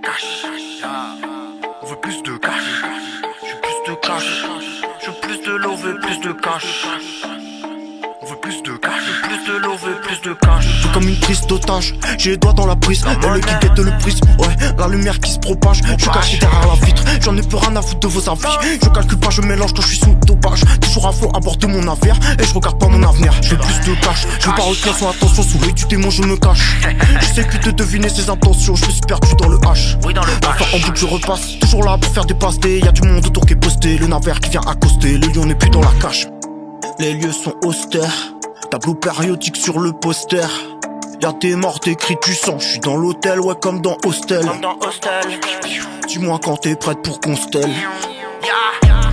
cash. On veut plus de cash. Je veux plus de cash. Je veux plus de love, plus de cash. On veut plus de cash. Plus de love, plus de cash. Je suis comme une prise d'otage, j'ai les doigts dans la prise. Elle qui guette le prisme, ouais, la lumière qui se propage. Je suis caché derrière la vitre, j'en ai plus rien à foutre de vos avis. Je calcule pas, je mélange quand je suis sous dopage. Toujours à flot à bord de mon navire, et je regarde pas mon avenir. Je veux plus de cash, je veux pas retenir son attention. Sous l'œil du démon je me cache. Je sais plus de deviner ses intentions, je me suis perdu dans le H. Oui, dans le Enfin en boucle je repasse, toujours là pour faire des passes D. Y'a du monde autour qui est posté, le navire qui vient accoster. Le lion n'est plus dans la cache. Les lieux sont austères, tableau périodique sur le poster. Y'a des morts écrits du sang, j'suis dans l'hôtel, ouais comme dans Hostel. comme dans Hostel. Dis-moi quand t'es prête pour qu'on stèle.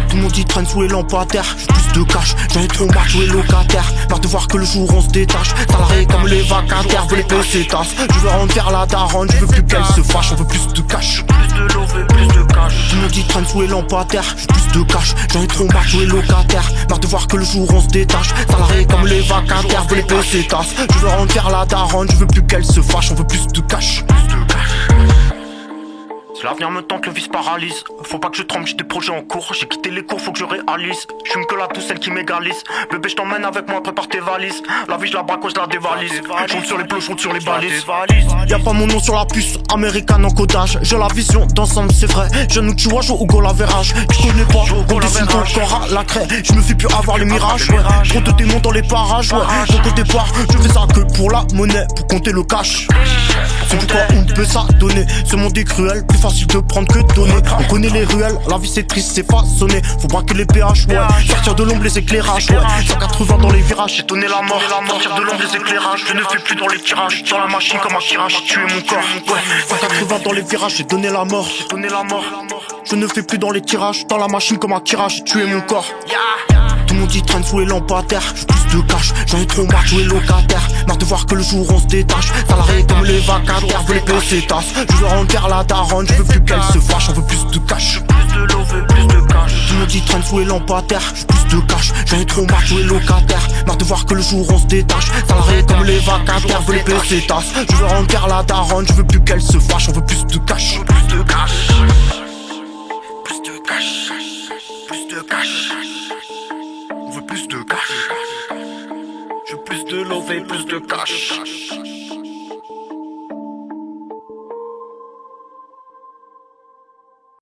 Tout le monde y traîne sous les lampadaires. J'veux plus de cash, j'en ai trop marre de jouer locataire. Marre de voir que le jour on se détache. Salarié comme les vacataires, veux les PC tasses. Je veux rendre vers la daronne, je veux plus qu'elle se fâche. On veut plus de cash. Plus de love, plus de cash. Tout le monde y traîne sous les lampadaires. J'veux plus de cash, j'en ai trop marre de jouer locataire. Marre de voir que le jour on se détache. Salarié comme les vacataires, veux les PC tasses. Je veux rendre vers la daronne, je veux plus qu'elle se fâche. On veut plus de cash. Si l'avenir me tente, le vice paralyse. Faut pas que je tremble, j'ai des projets en cours. J'ai quitté les cours, faut que je réalise. J'fume que la douce, celle qui m'égalise. Bébé, je t'emmène avec moi, prépare tes valises. La vie, je la braque, ouais, je la dévalise. J'monte sur les plots, j'monte sur les balises. Y'a pas mon nom sur la puce, américaine en codage. J'ai la vision d'ensemble, c'est vrai. Je nous tue, joue au goal à verrage. Je connais pas, on dessine ton corps à la craie. Je me fais plus avoir les mirages, ouais. Trop de démons dans les parages, ouais. Donc au départ, je fais ça que pour la monnaie, pour compter le cash. C'est pourquoi on peut s'adonner. Ce monde est cruel, plus facile de prendre que de donner. On connaît les ruelles, la vie c'est triste, c'est façonné. Faut braquer les péages, ouais. Sortir de l'ombre, les éclairages, ouais. 180 dans les virages, j'ai donné la mort. Sortir de l'ombre, les éclairages, je ne fais plus dans les tirages. Dans la machine comme un tirage, tuer mon corps, ouais. 180 dans les virages, j'ai donné la mort. Je ne fais plus dans les tirages. Dans la machine comme un tirage, j'ai tué mon corps. Tout le monde y traîne sous les lampadaires. J'veux plus de cash, j'en ai trop marre de jouer locataire. Marre de voir que le jour on se détache. Salarié comme les vacataires, veux les PC tasses. Je veux rendre vers la daronne, je veux plus qu'elle se fâche. On veut plus de cash. Plus de love, plus de cash. Tout le monde y traîne sous les lampadaires. J'veux plus de cash, j'en ai trop marre de jouer locataire. Marre de voir que le jour on se détache. Salarié comme les vacataires, veux les PC tasses. Je veux rendre vers la daronne, je veux plus qu'elle se fâche. On veut plus de cash. Plus de cash. Plus de cash. Plus de cash. On veut plus de cash. Je veux plus de love et plus de cash.